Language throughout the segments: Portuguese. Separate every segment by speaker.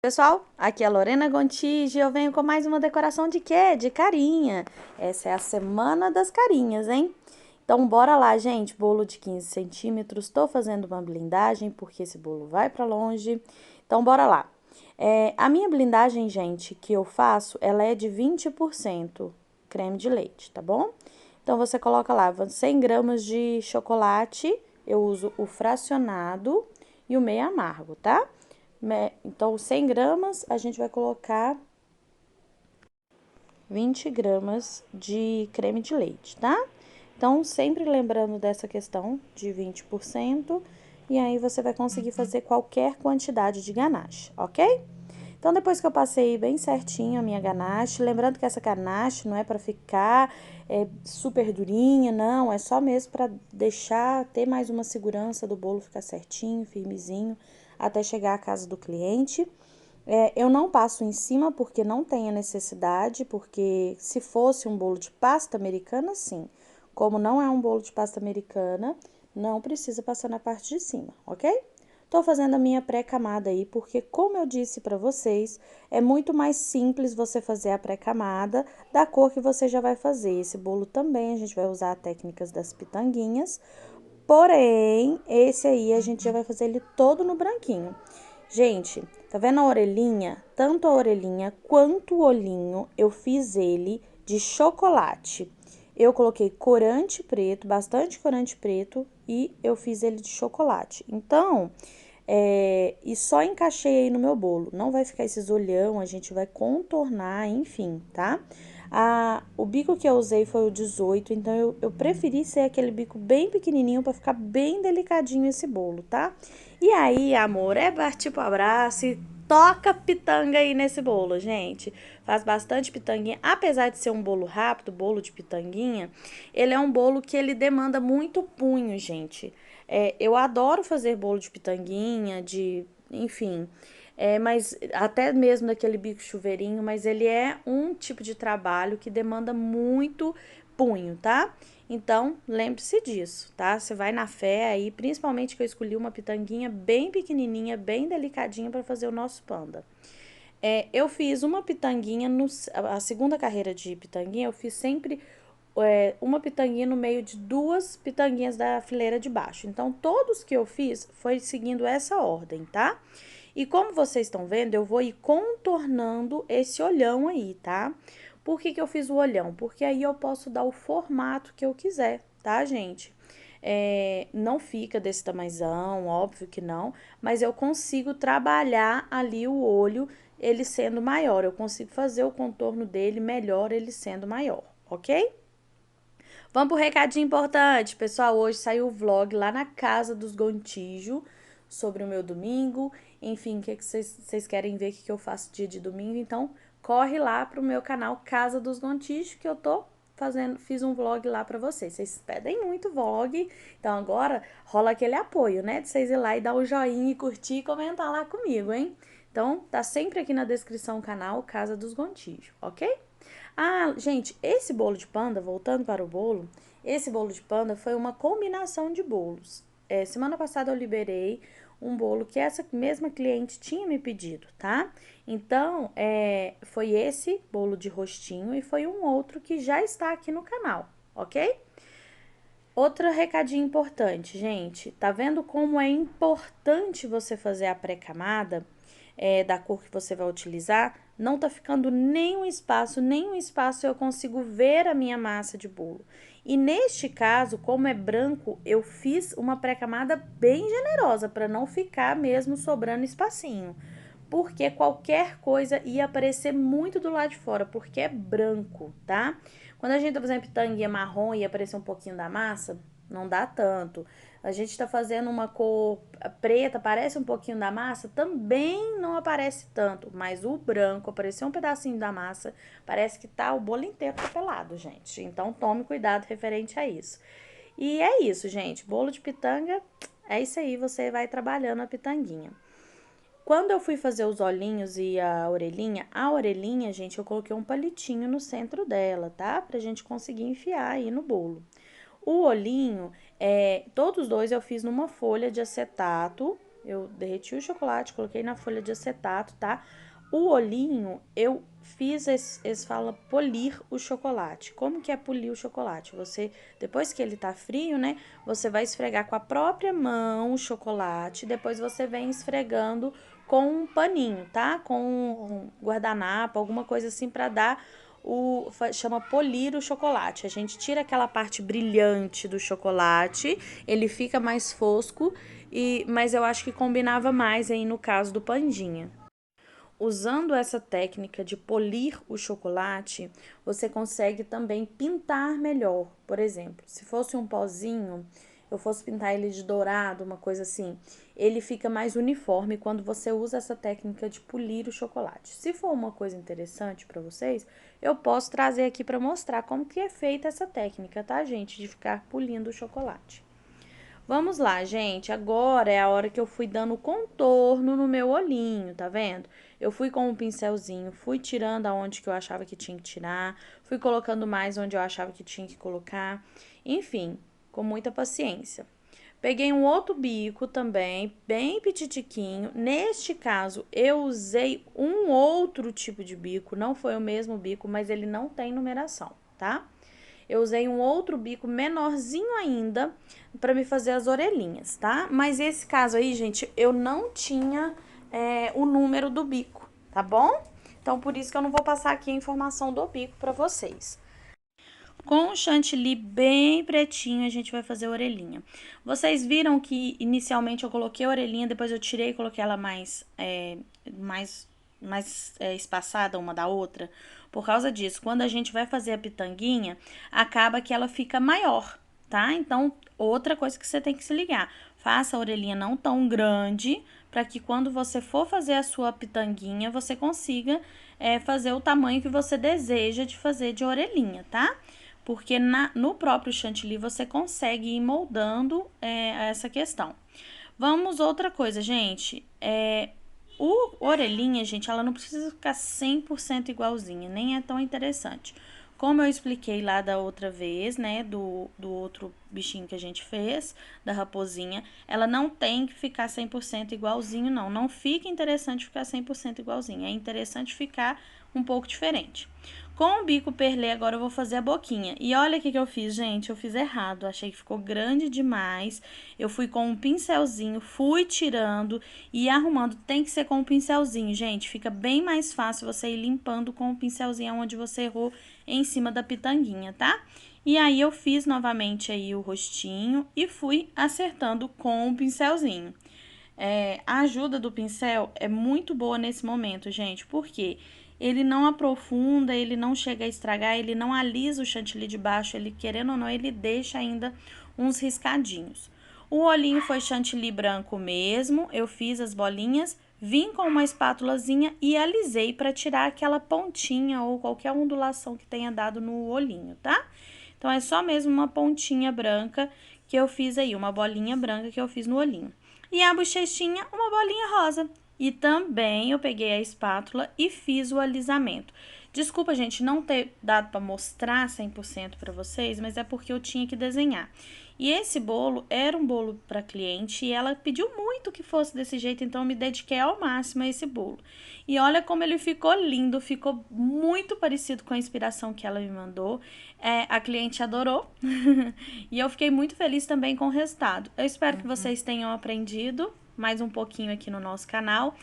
Speaker 1: Pessoal, aqui é a Lorena Gontijo e eu venho com mais uma decoração de quê? De carinha. Essa é a semana das carinhas, hein? Então, bora lá, gente. Bolo de 15 centímetros. Tô fazendo uma blindagem porque esse bolo vai pra longe. Então, bora lá. A minha blindagem, gente, que eu faço, ela é de 20% creme de leite, tá bom? Então, você coloca lá 100 gramas de chocolate. Eu uso o fracionado e o meio amargo, tá? Então, 100 gramas, a gente vai colocar 20 gramas de creme de leite, tá? Então, sempre lembrando dessa questão de 20%, e aí você vai conseguir fazer qualquer quantidade de ganache, ok? Então, depois que eu passei bem certinho a minha ganache, lembrando que essa ganache não é para ficar super durinha, não, é só mesmo para deixar, ter mais uma segurança do bolo ficar certinho, firmezinho, até chegar à casa do cliente. Eu não passo em cima porque não tem a necessidade, porque se fosse um bolo de pasta americana, sim. Como não é um bolo de pasta americana, não precisa passar na parte de cima, ok? Tô fazendo a minha pré-camada aí, porque como eu disse pra vocês, é muito mais simples você fazer a pré-camada da cor que você já vai fazer. Esse bolo também a gente vai usar técnicas das pitanguinhas, porém, esse aí a gente já vai fazer ele todo no branquinho. Gente, tá vendo a orelhinha? Tanto a orelhinha quanto o olhinho, eu fiz ele de chocolate. Eu coloquei corante preto, bastante corante preto, e eu fiz ele de chocolate. Então, e só encaixei aí no meu bolo. Não vai ficar esses olhão, a gente vai contornar, enfim, tá? O bico que eu usei foi o 18, então eu preferi ser aquele bico bem pequenininho para ficar bem delicadinho esse bolo, tá? E aí, amor, é partir pro abraço e toca pitanga aí nesse bolo, gente. Faz bastante pitanguinha. Apesar de ser um bolo rápido, bolo de pitanguinha, ele é um bolo que ele demanda muito punho, gente. Eu adoro fazer bolo de pitanguinha, enfim, mas até mesmo daquele bico chuveirinho, mas ele é um tipo de trabalho que demanda muito punho, tá? Então, lembre-se disso, tá? Você vai na fé aí, principalmente que eu escolhi uma pitanguinha bem pequenininha, bem delicadinha para fazer o nosso panda. Eu fiz uma pitanguinha, a segunda carreira de pitanguinha, eu fiz sempre uma pitanguinha no meio de duas pitanguinhas da fileira de baixo. Então, todos que eu fiz foi seguindo essa ordem, tá? E como vocês estão vendo, eu vou ir contornando esse olhão aí, tá? Por que eu fiz o olhão? Porque aí eu posso dar o formato que eu quiser, tá, gente? Não fica desse tamanhozão, óbvio que não, mas eu consigo trabalhar ali o olho, ele sendo maior. Eu consigo fazer o contorno dele melhor, ele sendo maior, ok? Vamos pro recadinho importante, pessoal. Hoje saiu o vlog lá na casa dos Gontijo sobre o meu domingo. Enfim, o que vocês querem ver que eu faço dia de domingo? Então, corre lá pro meu canal Casa dos Gontijo que eu tô fiz um vlog lá pra vocês. Vocês pedem muito vlog, então agora rola aquele apoio, né? De vocês ir lá e dar um joinha e curtir e comentar lá comigo, hein? Então, tá sempre aqui na descrição o canal Casa dos Gontijo, ok? Gente, esse bolo de panda, voltando para o bolo, esse bolo de panda foi uma combinação de bolos. Semana passada eu liberei um bolo que essa mesma cliente tinha me pedido, tá? Então, foi esse bolo de rostinho e foi um outro que já está aqui no canal, ok? Outro recadinho importante, gente. Tá vendo como é importante você fazer a pré-camada da cor que você vai utilizar? Não tá ficando nenhum espaço eu consigo ver a minha massa de bolo. E neste caso, como é branco, eu fiz uma pré-camada bem generosa para não ficar mesmo sobrando espacinho. Porque qualquer coisa ia aparecer muito do lado de fora, porque é branco, tá? Quando a gente tá fazendo pitanguinha marrom e aparecer um pouquinho da massa, não dá tanto. A gente tá fazendo uma cor preta, aparece um pouquinho da massa, também não aparece tanto. Mas o branco, apareceu um pedacinho da massa, parece que tá o bolo inteiro pelado, gente. Então tome cuidado referente a isso. E é isso, gente. Bolo de pitanga, é isso aí, você vai trabalhando a pitanguinha. Quando eu fui fazer os olhinhos e a orelhinha, gente, eu coloquei um palitinho no centro dela, tá? Pra gente conseguir enfiar aí no bolo. O olhinho, todos dois eu fiz numa folha de acetato, Eu derreti o chocolate, coloquei na folha de acetato, tá? O olhinho, eu fiz, eles falam polir o chocolate. Como que é polir o chocolate? Você, depois que ele tá frio, né? Você vai esfregar com a própria mão o chocolate, depois você vem esfregando com um paninho, tá? Com um guardanapo, alguma coisa assim pra dar chama polir o chocolate. A gente tira aquela parte brilhante do chocolate, ele fica mais fosco, mas eu acho que combinava mais aí no caso do pandinha. Usando essa técnica de polir o chocolate, você consegue também pintar melhor. Por exemplo, se fosse um pozinho, eu fosse pintar ele de dourado, uma coisa assim, ele fica mais uniforme quando você usa essa técnica de polir o chocolate. Se for uma coisa interessante para vocês, eu posso trazer aqui para mostrar como que é feita essa técnica, tá, gente? De ficar polindo o chocolate. Vamos lá, gente. Agora é a hora que eu fui dando contorno no meu olhinho, tá vendo? Eu fui com um pincelzinho, fui tirando aonde que eu achava que tinha que tirar, fui colocando mais onde eu achava que tinha que colocar. Enfim, com muita paciência. Peguei um outro bico também, bem petitiquinho. Neste caso, eu usei um outro tipo de bico, não foi o mesmo bico, mas ele não tem numeração, tá? Eu usei um outro bico menorzinho ainda para me fazer as orelhinhas, tá? Mas esse caso aí, gente, eu não tinha o número do bico, tá bom? Então, por isso que eu não vou passar aqui a informação do bico para vocês. Com o chantilly bem pretinho, a gente vai fazer a orelhinha. Vocês viram que inicialmente eu coloquei a orelhinha, depois eu tirei e coloquei ela mais espaçada uma da outra? Por causa disso, quando a gente vai fazer a pitanguinha, acaba que ela fica maior, tá? Então, outra coisa que você tem que se ligar, faça a orelhinha não tão grande, para que quando você for fazer a sua pitanguinha, você consiga fazer o tamanho que você deseja de fazer de orelhinha, tá? Porque no próprio chantilly você consegue ir moldando essa questão. Vamos outra coisa, gente. O orelhinha, gente, ela não precisa ficar 100% igualzinha, nem é tão interessante. Como eu expliquei lá da outra vez, né, do outro bichinho que a gente fez, da raposinha, ela não tem que ficar 100% igualzinho, não. Não fica interessante ficar 100% igualzinho, é interessante ficar um pouco diferente. Com o bico perlê, agora eu vou fazer a boquinha. E olha o que eu fiz, gente, eu fiz errado, achei que ficou grande demais. Eu fui com um pincelzinho, fui tirando e arrumando. Tem que ser com um pincelzinho, gente, fica bem mais fácil você ir limpando com o pincelzinho onde você errou em cima da pitanguinha, tá? E aí, eu fiz novamente aí o rostinho e fui acertando com o pincelzinho. A ajuda do pincel é muito boa nesse momento, gente, porque ele não aprofunda, ele não chega a estragar, ele não alisa o chantilly de baixo, ele, querendo ou não, ele deixa ainda uns riscadinhos. O olhinho foi chantilly branco mesmo, eu fiz as bolinhas, vim com uma espátulazinha e alisei para tirar aquela pontinha ou qualquer ondulação que tenha dado no olhinho, tá? Então, é só mesmo uma pontinha branca que eu fiz aí, uma bolinha branca que eu fiz no olhinho. E a bochechinha, uma bolinha rosa. E também eu peguei a espátula e fiz o alisamento. Desculpa, gente, não ter dado para mostrar 100% para vocês, mas é porque eu tinha que desenhar. E esse bolo era um bolo para cliente e ela pediu muito que fosse desse jeito, então eu me dediquei ao máximo a esse bolo. E olha como ele ficou lindo, ficou muito parecido com a inspiração que ela me mandou. A cliente adorou e eu fiquei muito feliz também com o resultado. Eu espero que vocês tenham aprendido mais um pouquinho aqui no nosso canal.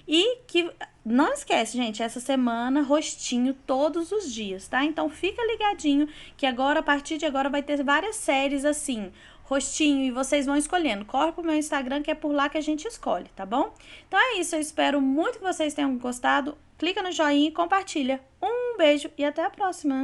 Speaker 1: E que não esquece, gente, essa semana rostinho todos os dias, tá? Então fica ligadinho que agora, a partir de agora, vai ter várias séries assim, rostinho, e vocês vão escolhendo. Corre pro meu Instagram, que é por lá que a gente escolhe, tá bom? Então é isso, eu espero muito que vocês tenham gostado. Clica no joinha e compartilha. Um beijo e até a próxima!